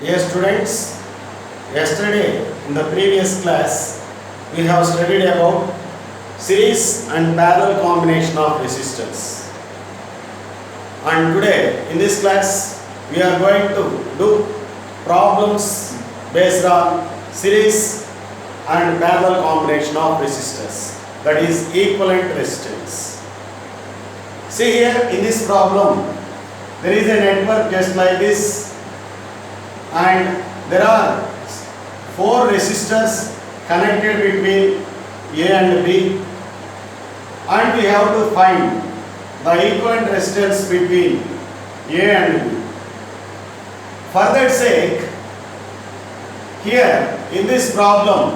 Dear students, yesterday in the previous class we have studied about series and parallel combination of resistors. And today in this class we are going to do problems based on series and parallel combination of resistors, that is equivalent resistance. See here in this problem there is a network just like this, and there are 4 resistors connected between A and B, and we have to find the equivalent resistance between A and B. For that sake, here in this problem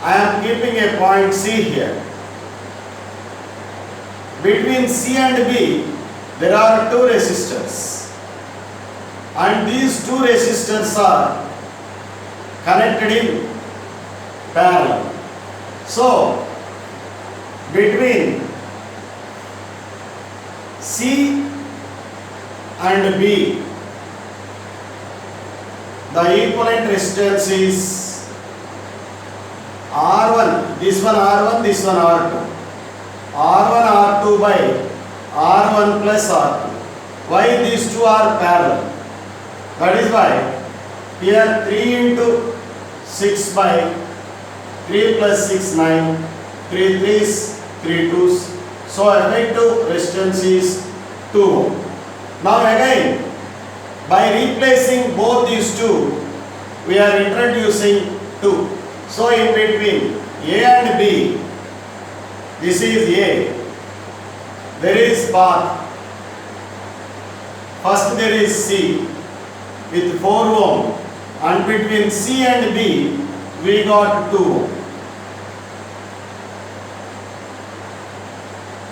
I am keeping a point C here. Between C and B there are 2 resistors, and these 2 resistors are connected in parallel. So between C and B the equivalent resistance is R1, this one R1, this one R2. R1 R2 by R1 plus R2. Why these two are parallel? That is why here 3 into 6 by 3 plus 6 9, 3 3s, 3 2s. So effective resistance is 2 ohm. Now again, by replacing both these two, we are introducing 2. So in between A and B, this is A, there is path. First there is C with 4 ohm, and between C and B we got 2 ohm.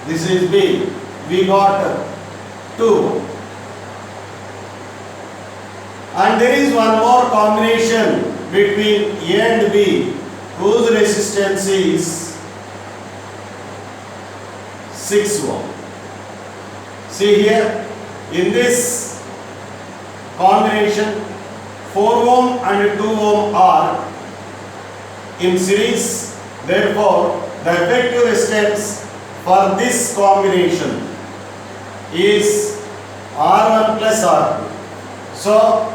This is B, we got 2 ohm. And there is one more combination between A and B whose resistance is 6 ohm. See here, in this combination 4 ohm and 2 ohm are in series. Therefore, the effective resistance for this combination is R1 plus R2. So,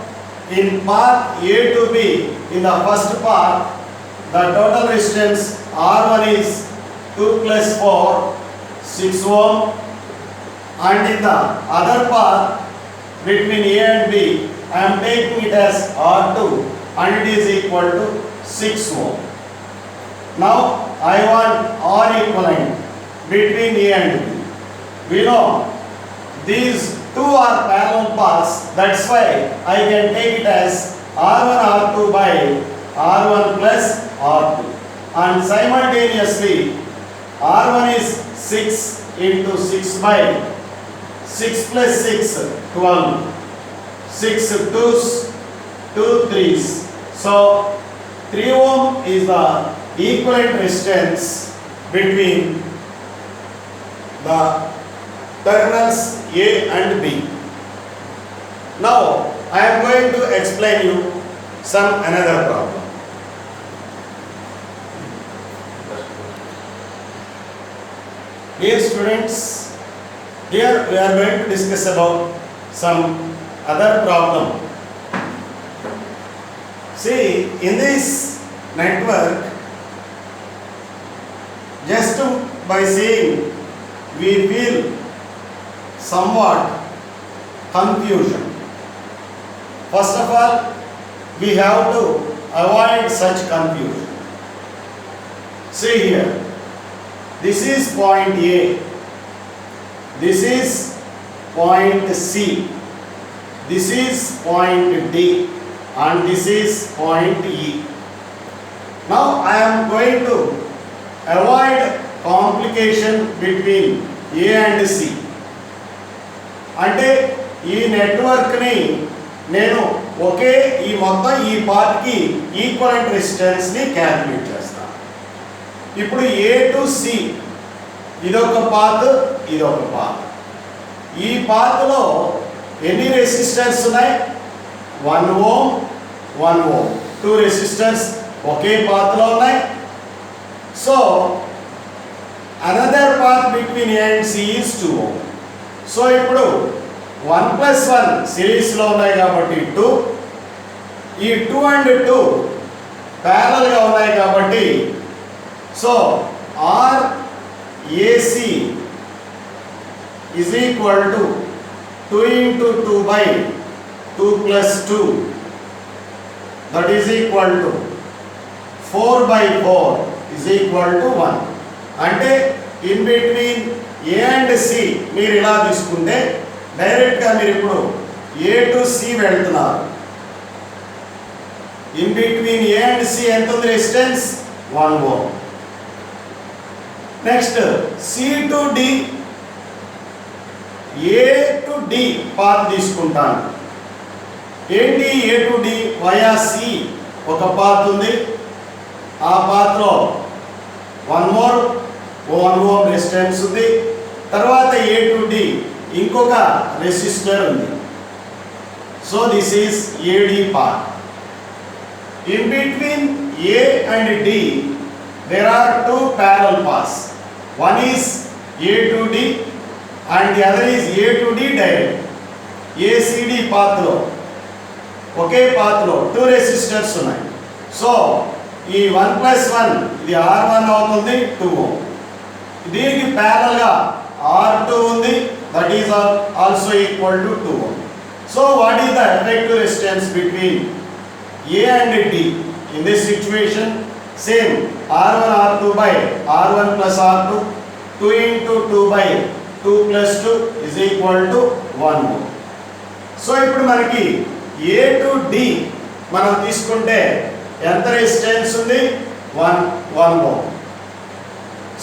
in path A to B, in the first path, the total resistance R1 is 2 plus 4, 6 ohm, and in the other path between A and B, I am taking it as R2 and it is equal to 6 ohm. Now I want R equivalent between A and B. We know these two are parallel paths, that's why I can take it as R1 R2 by R1 plus R2, and simultaneously R1 is 6 into 6 by 6 plus 6, 12, 6 2s, 2 3s. So 3 ohm is the equivalent resistance between the terminals A and B. Now I am going to explain you some another problem. Dear students, here we are going to discuss about some other problem. See, in this network, just by seeing, we feel somewhat confusion. First of all, we have to avoid such confusion. See here, this is point A, this is point C, this is point D, and this is point E. Now I am going to avoid complication between A and C. అంటే ఈ నెట్వర్క్ని నేను ఒకే ఈ మొత్తం ఈ పార్ట్కి equivalent రెసిస్టెన్స్ని calculate చేస్తాను. ఇప్పుడు A to C ఇదొక పాత్, ఇదొక పాత్. ఈ పాత్లో ఎన్ని రెసిస్టర్స్ ఉన్నాయి? 1 ohm 1 ohm, 2 resistors ఒకే path లో ఉన్నాయి. So another path between A and C is 2 ohm. So ఇప్పుడు 1 plus 1 సిరీస్ లో ఉన్నాయి కాబట్టి 2, ఈ 2 and 2 parallel గా ఉన్నాయి కాబట్టి so RAC is equal to 2 into 2 by 2 plus 2, that is equal to 4 by 4 is equal to 1. అంటే in between A and C మీరు ఇలా తీసుకుంటే డైరెక్ట్గా మీరు ఇప్పుడు A to C వెళ్తున్నారు. in between A and C ఎంత ఉంది resistance 1 ohm. Next C to D, A to D path తీసుకుంటాను. ఏంటి A to D via C ఒక పాత్ ఉంది, ఆ పాత్లో 1 ohm రెసిస్టెన్స్ ఉంది. తర్వాత A to D ఇంకొక రెసిస్టర్ ఉంది. So this is AD path. In between A and D there are two parallel paths. One is A to D and the other is A to D direct. ACD path లో ఒకే path లో 2 resistors ఉన్నాయి. So ఈ 1 plus 1 ఇది R1 అవుతుంది 2 ohm. దీనికి parallel గా R2 ఉంది, that is also equal to 2 ohm. So what is the effective resistance between A and D? In this situation, same R1 R2 by R1 plus R2, 2 into 2 by 2 plus 2 is equal to 1 ohm. So ఇప్పుడు మనకి A to D మనం తీసుకుంటే ఎంత resistance ఉంది 1 ohm.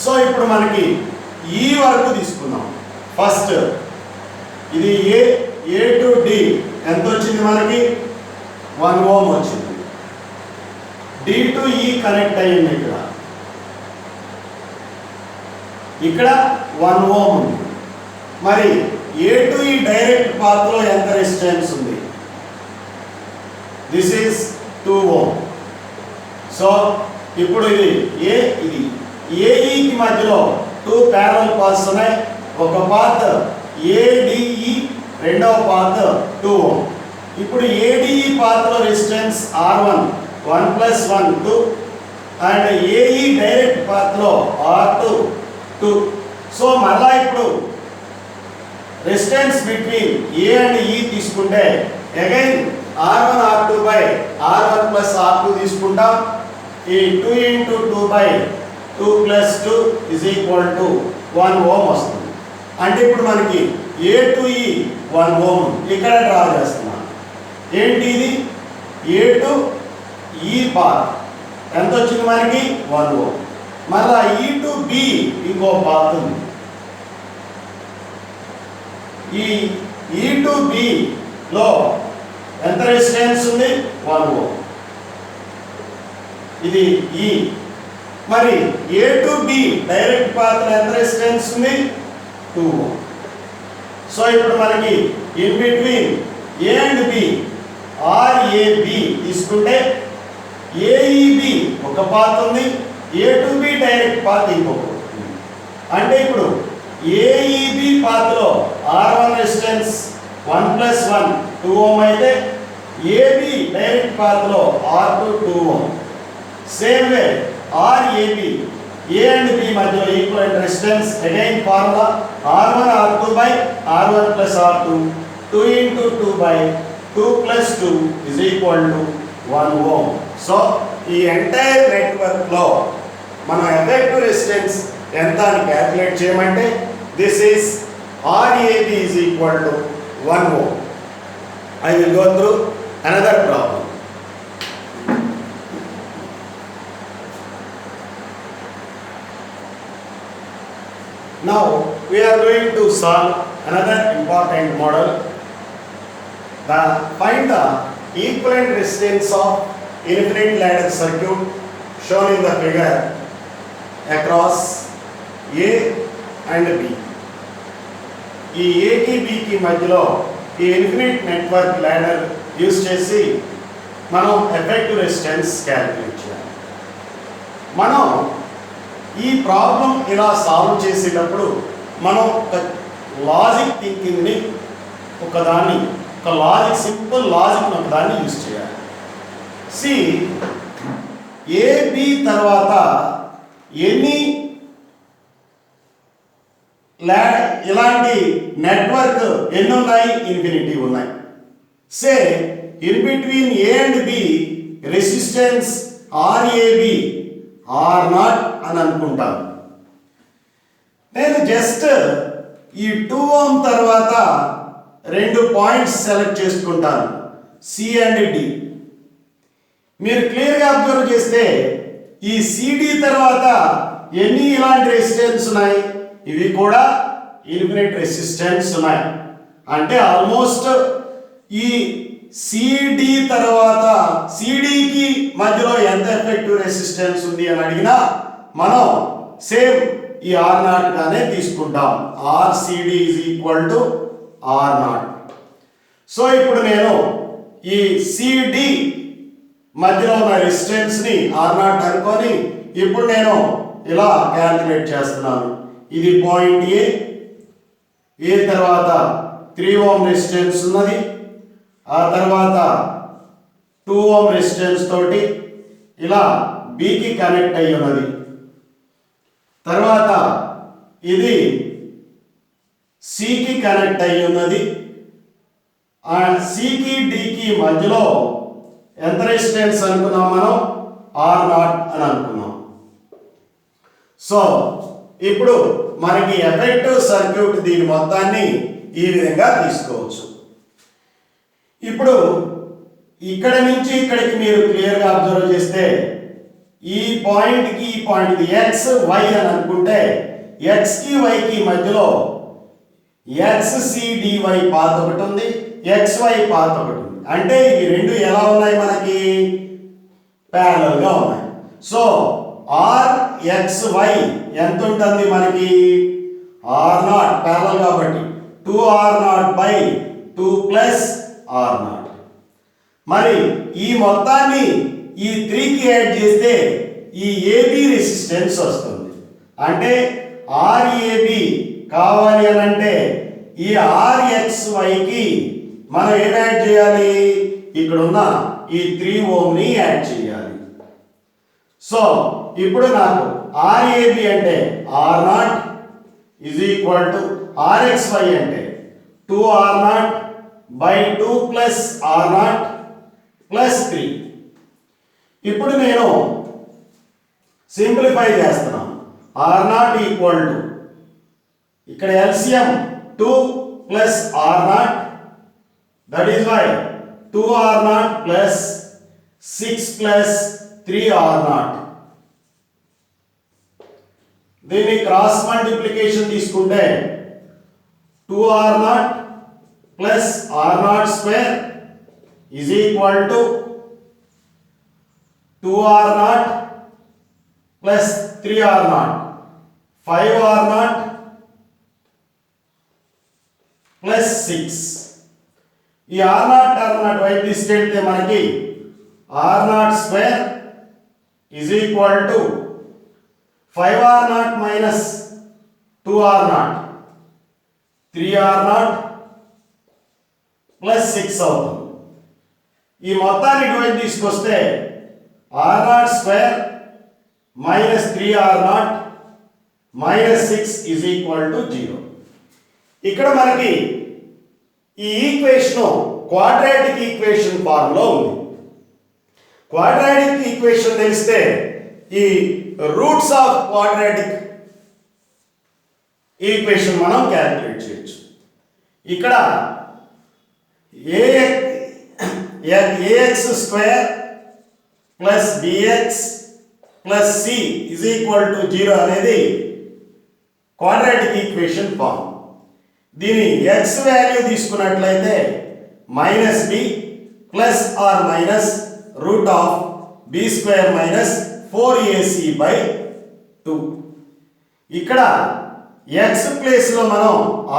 So ఇప్పుడు మనకి ఈ వరకు తీసుకుందాం. ఫస్ట్ ఇది A to D ఎంత వచ్చింది మనకి 1 ohm వచ్చింది. D to E కనెక్ట్ అయ్యింది, ఇక్కడ 1 ohm ఉంది. మరి A to E direct path లో ఎంత రెసిస్టెన్స్ ఉంది? This is 2 ohm. సో ఇప్పుడు ఇది AE కి మధ్యలో 2 parallel paths ఉన్నాయి. ఒక పాత్ ADE, రెండవ పాత్ 2 ohm. ఇప్పుడు ADE పాత్ లో resistance R1 1 plus 1 2 and AE direct path లో R2 2. సో మళ్ళా ఇప్పుడు resistance between A and E తీసుకుంటే again R1 R2 by R1 plus R2 తీసుకుంటాం. ఈ 2 into 2 by 2 plus 2 is equal to 1 ohm వస్తుంది. అంటే ఇప్పుడు మనకి A to E 1 ohm ఇక్కడ డ్రా చేస్తున్నాం. ఏంటి ఇది A to E పాత్ ఎంత వచ్చింది మనకి 1 ohm. మళ్ళా E to B ఇంకో పాత్ ఉంది. ఈ E to B లో ఎంత రెసిస్టెన్స్ ఉంది 1 ohm. ఇది E. మరి A to B direct path లో ఎంత రెసిస్టెన్స్ ఉంది 2 ohm. సో ఇప్పుడు మనకి in between A and B RAB తీసుకుంటే AEB ఒక పాత్ ఉంది, A to B direct path ఇంకొకటి. అంటే ఇప్పుడు AEB పాత్ లో R1 రెసిస్టెన్స్ 1 plus 1 2 ohm అయితే AB డైరెక్ట్ పాత్ లో R2 2 ohm. Same way RAB A and B మధ్యలో equal resistance again formula R1 R2 by R1 plus R2, 2 into 2 by 2 plus 2 is equal to 1 ohm. So ఈ entire network లో మనం effective resistance ఎంత అని calculate చేయమంటే this is RAB is equal to 1 ohm. I will go through another problem. Now we are going to solve another important model. Find the equivalent resistance of infinite ladder circuit shown in the figure across A and B. ఈ A కి B కి మధ్యలో ఈ infinite network ladder use చేసి మనం effective resistance calculate చేయాలి. మనం ఈ ప్రాబ్లం ఇలా సాల్వ్ చేసేటప్పుడు మనం ఒక లాజిక్ థింకింగ్ని ఒక లాజిక్ సింపుల్ లాజిక్ ఒకదాన్ని యూజ్ చేయాలి. సి ఏబి తర్వాత ఎన్ని ఇలాంటి నెట్వర్క్ ఎన్ని ఉన్నాయి? ఇన్ఫినిటీ ఉన్నాయి. Say in between A and B resistance R A B R0 అని అనుకుంటాను. నేను జస్ట్ ఈ 2 ohm తర్వాత 2 పాయింట్స్ సెలెక్ట్ చేసుకుంటాను, సి అండ్ డి. మీరు క్లియర్గా అబ్జర్వ్ చేస్తే ఈ సిడి తర్వాత ఎన్ని ఇలాంటి రెసిస్టెన్స్ ఉన్నాయి? ఇవి కూడా ఇన్ఫినిట్ రెసిస్టెన్స్ ఉన్నాయి. అంటే ఆల్మోస్ట్ ఈ సిడి తర్వాత సిడికి మధ్యలో ఎంత ఎఫెక్టివ్ రెసిస్టెన్స్ ఉంది అని అడిగినా మనం సేమ్ ఈ R0 గానే తీసుకుంటాం. RCD is equal to R0. So ఇప్పుడు నేను ఈ సిడి మధ్యలో ఉన్న రెసిస్టెన్స్ని R0 అనుకొని ఇప్పుడు నేను ఇలా క్యాల్కులేట్ చేస్తున్నాను. ఇది పాయింట్ ఏ తర్వాత 3 ohm రెసిస్టెన్స్ ఉన్నది, ఆ తర్వాత 2 ohm రెసిస్టెన్స్ తోటి ఇలా బికి కనెక్ట్ అయి ఉన్నది. తర్వాత ఇది సికి కనెక్ట్ అయి ఉన్నది. ఆ సికి డికి మధ్యలో ఎంత రెసిస్టెన్స్ అనుకున్నాం మనం? R0 అని అనుకున్నాం. సో ఇప్పుడు మనకి ఎఫెక్టివ్ సర్క్యూట్ దీని మొత్తాన్ని ఈ విధంగా తీసుకోవచ్చు. ఇప్పుడు ఇక్కడ నుంచి ఇక్కడికి మీరు క్లియర్గా అబ్జర్వ్ చేస్తే ఈ పాయింట్కి ఈ పాయింట్ ఎక్స్ వై అని అనుకుంటే ఎక్స్కి వైకి మధ్యలో XCDY పాత్ ఒకటి ఉంది, XY పాత్ ఒకటి ఉంది. అంటే ఇవి రెండు ఎలా ఉన్నాయి? మనకి ప్యారలల్ గా ఉన్నాయి. సో RXY ఎంత ఉంటుంది మనకి? R0 ప్యారలల్ కాబట్టి 2R0/2 ప్లస్ R0. మరి ఈ మొత్తాన్ని ఈ 3కి యాడ్ చేస్తే ఈ AB రెసిస్టెన్స్ వస్తుంది. అంటే RAB కావాలి అని అంటే ఈ RXYకి మనం ఏం యాడ్ చేయాలి? ఇక్కడ ఉన్న ఈ 3 ohm ని యాడ్ చేయాలి. సో ఇప్పుడు నాకు RAB అంటే R0 is equal to RXY అంటే 2R0/2 ప్లస్ R0 ప్లస్ 3. ఇప్పుడు నేను సింప్లిఫై చేస్తున్నాను. R0 ఈక్వల్ టు ఇక్కడ LCM 2 plus R0, that is why 2R0 plus 6 plus 3R0. దీన్ని క్రాస్ మల్టిప్లికేషన్ తీసుకుంటే 2R0 plus R0 square is equal to 2R0 plus 3R0, 5R0 plus 6. ఈ R0 term వైపు తీసుకెళ్తే మనకి R0 square is equal to 5R0 minus 2R0, 3R0 plus 6 అవుతుంది. ఈ మొత్తాన్ని ఇటువైపు తీసుకొస్తే R0 square minus 3R0 minus 6 is equal to 0. ఇక్కడ మనకి ఈ ఈక్వేషన్ క్వాడ్రాటిక్ ఈక్వేషన్ ఫార్ములా ఉంది. క్వాడ్రాటిక్ ఈక్వేషన్ తెలిస్తే ఈ రూట్స్ ఆఫ్ క్వాడ్రాటిక్ ఈక్వేషన్ మనం క్యాలిక్యులేట్ చేయొచ్చు. ఇక్కడ ax square plus bx plus c is equal to 0 అనేది క్వాడ్రాటిక్ ఈక్వేషన్ ఫార్మ్. దీని x వాల్యూ తీసుకున్నట్లయితే minus b plus or minus root of b square minus 4ac/2. ఇక్కడ x ప్లేస్లో మనం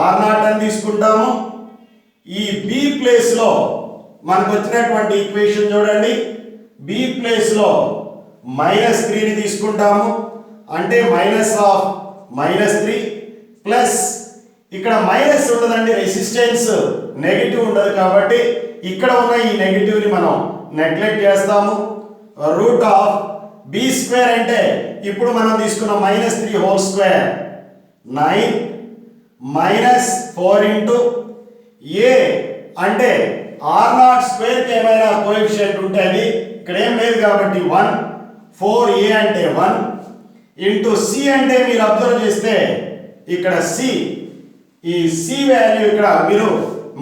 R0 అని తీసుకుంటాము, ఈ b ప్లేస్లో మనకు వచ్చినటువంటి ఈక్వేషన్ చూడండి, b ప్లేస్లో -3ని తీసుకుంటాము, అంటే -3 ప్లస్ ఇక్కడ మైనస్ ఉండదండి, రెసిస్టెన్స్ నెగిటివ్ ఉండదు కాబట్టి ఇక్కడ ఉన్న ఈ నెగిటివ్ని మనం నెగ్లెక్ట్ చేస్తాము. రూట్ ఆఫ్ b² అంటే ఇప్పుడు మనం తీసుకున్న -3 హోల్ స్క్వేర్ 9 -4 ఇంటూ a అంటే r0² కి ఏమైనా కోఎఫిషియంట్ ఉంటే అది ఇక్కడ ఏం లేదు కాబట్టి 1, 4a అంటే 1 ఇంటూ c అంటే మీరు అబ్జర్వ్ చేస్తే ఇక్కడ c, ఈ c వాల్యూ ఇక్కడ మీరు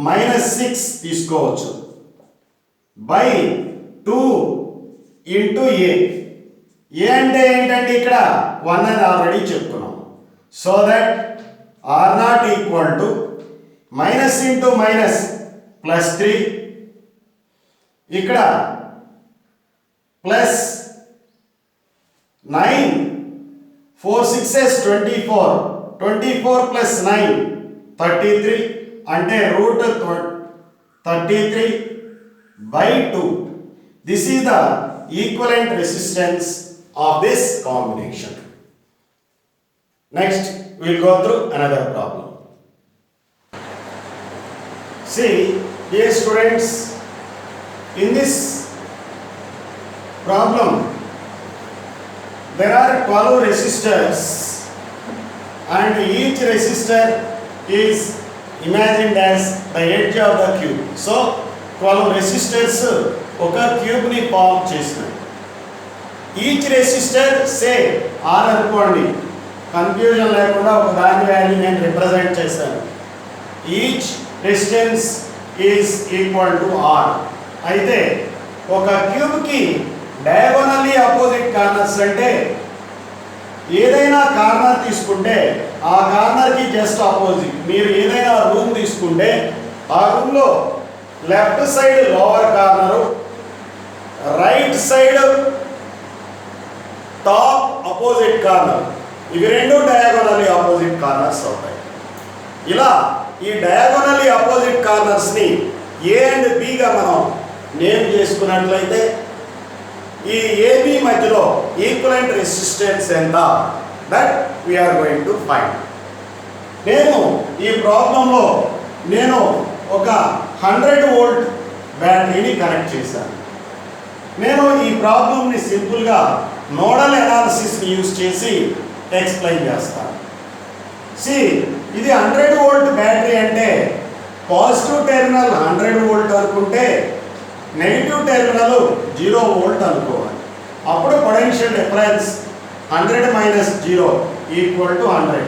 -6 తీసుకోవచ్చు బై 2 ఇంటూ a. a అంటే ఏంటంటే ఇక్కడ 1 అని ఆల్రెడీ చెప్పుకున్నాం. So that r0 equal to minus into minus plus 3, ఇక్కడ ప్లస్ 9, 4 6s 24, 24 ప్లస్ 9 33 అంటే route 33 by 2. This is the equivalent resistance of this combination. Next we will go through another problem. See, dear students, in this problem there are 12 resistors and each resistor is imagined as the edge of the cube. So 12 resistors ఒక cube ని form చేసినాయి. Each resistor సే R అనుకోండి, confusion లేకుండా ఒక దాని value నేను represent చేశాను. Each resistance is equal to R. అయితే ఒక క్యూబ్ కి డయాగోనల్లీ అపోజిట్ కార్నర్స్ అంటే ఏదైనా కార్నర్ తీసుకుంటే ఆ కార్నర్ కి జస్ట్ ఆపోజిట్ మీరు ఏదైనా రూమ్ తీసుకుంటే ఆ రూమ్ లో left side lower corner, right side top opposite corner, ఇవి రెండు డయాగోనల్లీ ఆపోజిట్ కార్నర్స్ అవుతాయి. ఇలా ఈ డయాగోనల్లీ ఆపోజిట్ కార్నర్స్ ని A అండ్ B గా మనం నేమ్ చేసుకున్నట్లయితే ఈ AB మధ్యలో ఈక్వలెంట్ రెసిస్టెన్స్ ఎంత, that we are going to find. నేను ఈ ప్రాబ్లంలో నేను ఒక 100 వోల్ట్ బ్యాటరీని కనెక్ట్ చేశాను. నేను ఈ ప్రాబ్లంని సింపుల్గా నోడల్ అనాలిసిస్ని యూజ్ చేసి ఎక్స్ప్లెయిన్ చేస్తాను. ఇది 100 వోల్ట్ బ్యాటరీ అంటే పాజిటివ్ టెర్మినల్ 100 వోల్ట్ అనుకుంటే నెగిటివ్ టెర్మినల్ 0 వోల్ట్ అనుకోవాలి. అప్పుడు potential difference 100 minus 0 equal to 100.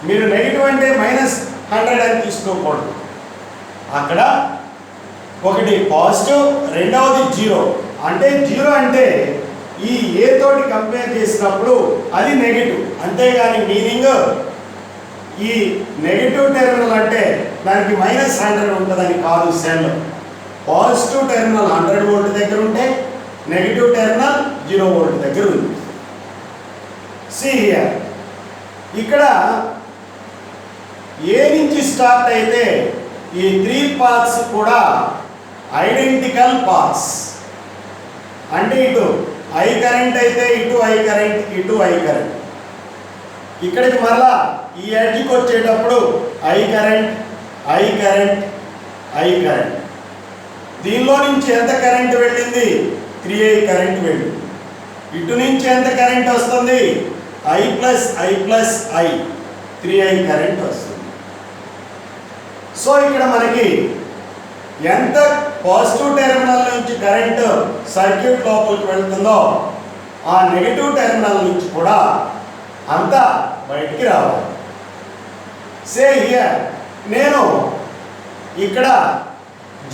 మీరు నెగిటివ్ అంటే -100 అని తీసుకోకూడదు. అక్కడ ఒకటి పాజిటివ్, రెండవది 0. అంటే 0 అంటే ఈ ఏ తోటి కంపేర్ చేసినప్పుడు అది నెగిటివ్, అంతేగాని మీనింగ్ ఈ నెగిటివ్ టెర్మినల్ అంటే దానికి -100 ఉంటుందని కాదు. సెల్ పాజిటివ్ టెర్మినల్ 100 వోల్ట్ దగ్గర ఉంటే నెగిటివ్ టెర్మినల్ 0 వోల్ట్ దగ్గర ఉంది. హియర్ ఇక్కడ ఏ నుంచి స్టార్ట్ అయితే ఈ 3 పాత్స్ కూడా ఐడెంటికల్ పాత్స్. అంటే ఇటు I కరెంట్ అయితే ఇటు I కరెంట్, ఇటు I కరెంట్. ఇక్కడికి మరలా ఈ ఎడ్జ్కి వచ్చేటప్పుడు I current, I current, I current. దీనిలో నుంచి ఎంత కరెంట్ వెళ్ళింది? 3I కరెంట్ వెళ్ళింది. ఇటు నుంచి ఎంత కరెంట్ వస్తుంది? I plus I plus I, 3I current వస్తుంది. సో ఇక్కడ మనకి ఎంత పాజిటివ్ టెర్మినల్ నుంచి కరెంట్ సర్క్యూట్ లోపలికి వెళ్తుందో ఆ నెగిటివ్ టెర్మినల్ నుంచి కూడా అంత బయటికి రావాలి. సే హియర్ నేను ఇక్కడ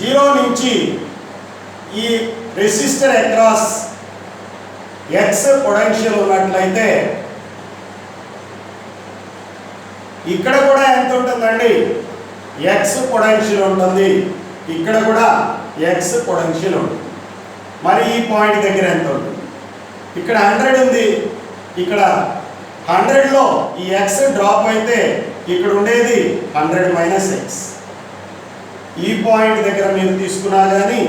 0 నుంచి ఈ రెసిస్టర్ అక్రాస్ X పొటెన్షియల్ ఉన్నట్లయితే ఇక్కడ కూడా ఎంత ఉంటుందండి? X పొటెన్షియల్ ఉంటుంది. ఇక్కడ కూడా X పొటెన్షియల్ ఉంటుంది. మరి ఈ పాయింట్ దగ్గర ఎంత ఉంటుంది? ఇక్కడ 100 ఉంది. ఇక్కడ 100లో ఈ X డ్రాప్ అయితే ఇక్కడ ఉండేది 100 మైనస్ X. ఈ పాయింట్ దగ్గర మీరు తీసుకున్నా కానీ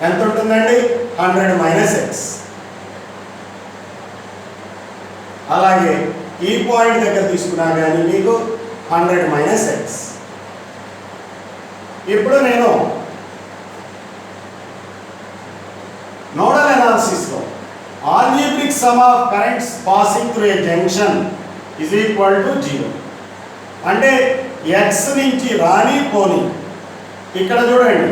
ఎంత ఉంటుందండి 100 మైనస్ ఎక్స్. అలాగే ఈ పాయింట్ దగ్గర తీసుకున్నా కానీ మీకు 100 మైనస్ ఎక్స్. ఇప్పుడు నేను నోడల్ అనాలిసిస్లో algebraic sum of currents passing through a junction is equal to 0. అంటే ఎక్స్ నుంచి రాని పోని. ఇక్కడ చూడండి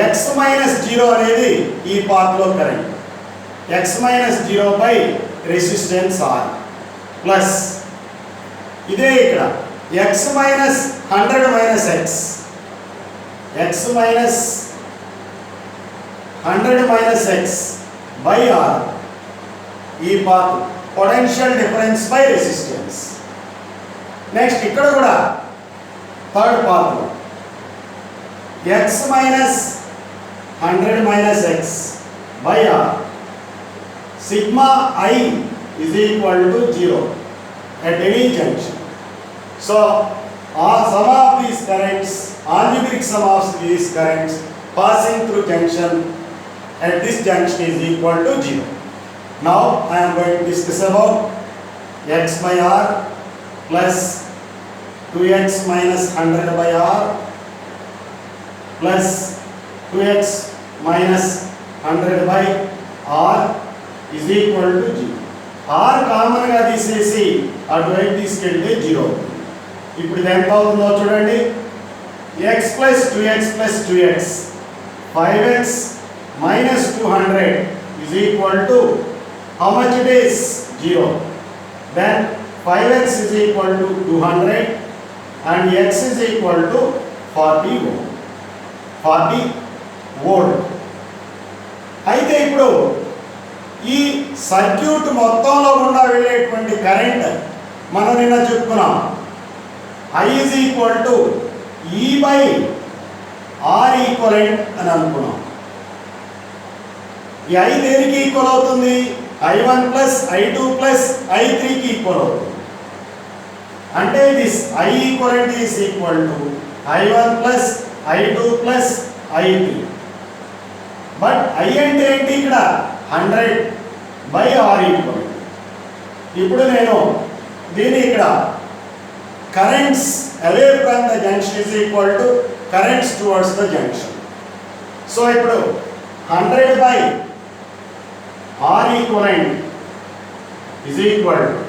ఎక్స్ మైనస్ 0 అనేది ఈ పాత్లో current, x minus 0 by resistance R plus ఇదే ఇక్కడ x minus 100 minus x, x minus 100 minus x by R ఈ path potential difference by resistance. Next ఇక్కడ కూడా థర్డ్ పాత్లో x minus 100 minus x by R sigma I is equal to 0 at any junction. So, sum of these currents, algebraic sum of these currents passing through junction at this junction is equal to 0. Now, I am going to discuss about x by r plus 2x minus 100 by r plus 2x minus 100 by r is equal to 0. Are కామన్గా తీసేసి అటువైపు తీసుకెళ్తే 0. ఇప్పుడు ఇది ఎంత అవుతుందో చూడండి. X plus 2x plus 2x 5x minus 200 is equal to how much it is 0. Then 5x is equal to 200 and x is equal to 40 volt. అయితే ఇప్పుడు ఈ సర్క్యూట్ మొత్తంలో గుండా వెళ్ళేటువంటి కరెంట్ మనం నిన్న చెప్పుకున్నాం I ఈజ్ ఈక్వల్ టు ఈ బై ఆర్ ఈక్వలెంట్ అని అనుకున్నాం. ఈ I దేనికి ఈక్వల్ అవుతుంది? I1 plus I2 plus I3కి equal అవుతుంది. అంటే this I equivalent is equal to I1 plus I2 plus I3. But I అంటే ఏంటి ఇక్కడ 100 బై ఆర్ ఈక్వల్. ఇప్పుడు నేను దీన్ని ఇక్కడ currents away from the junction is equal to currents towards the junction. So ఇప్పుడు 100 by R equivalent is equal to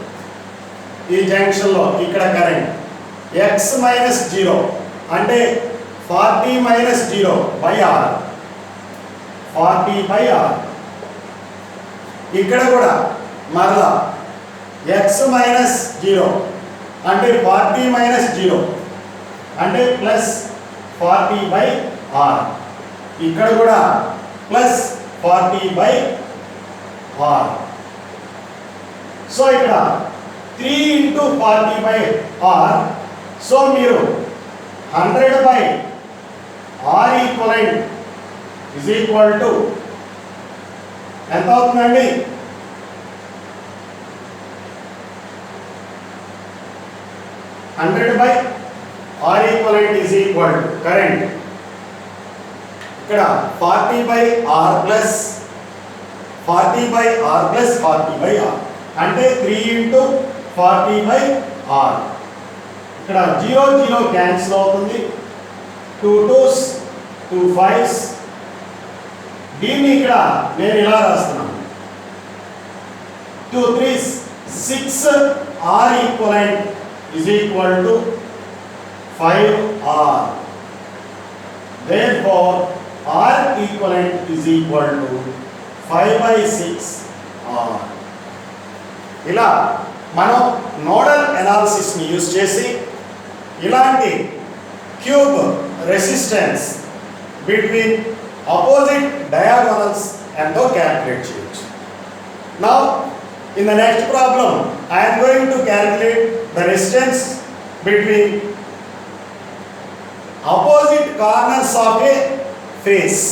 ఈ జంక్షన్లో ఇక్కడ కరెంట్ ఎక్స్ మైనస్ 0 అంటే 40 minus 0 by R, 40 by R. ఇక్కడ కూడా మరలా ఎక్స్ మైనస్ 0 అంటే 40 మైనస్ 0 అంటే ప్లస్ 40 బై ఆర్. ఇక్కడ కూడా ప్లస్ 40 బై ఆర్. సో ఇక్కడ 3 ఇంటూ 40 బై ఆర్. సో మీరు 100 by R equivalent is equal to ఎంత అవుతుందండి? 100 by R equivalent is equal to current ఇక్కడ 40 by R plus 40 by R plus 40 by R అంటే 3 into 40 by R. ఇక్కడ 0 0 cancel అవుతుంది. 2 2s 2 5s. దీన్ని ఇక్కడ నేను ఇలా రాస్తున్నాను 2 3s 6 r equivalent is equal to 5r. Therefore, r equivalent is equal to 5 by 6r. ఇలా మనం నోడల్ అనాలిసిస్ని యూజ్ చేసి ఇలాంటి cube resistance between opposite diagonals ఎంతో క్యాలిక్యులేట్ చేయొచ్చు. Now, in the next problem, I am going to calculate the resistance between opposite corners of a face.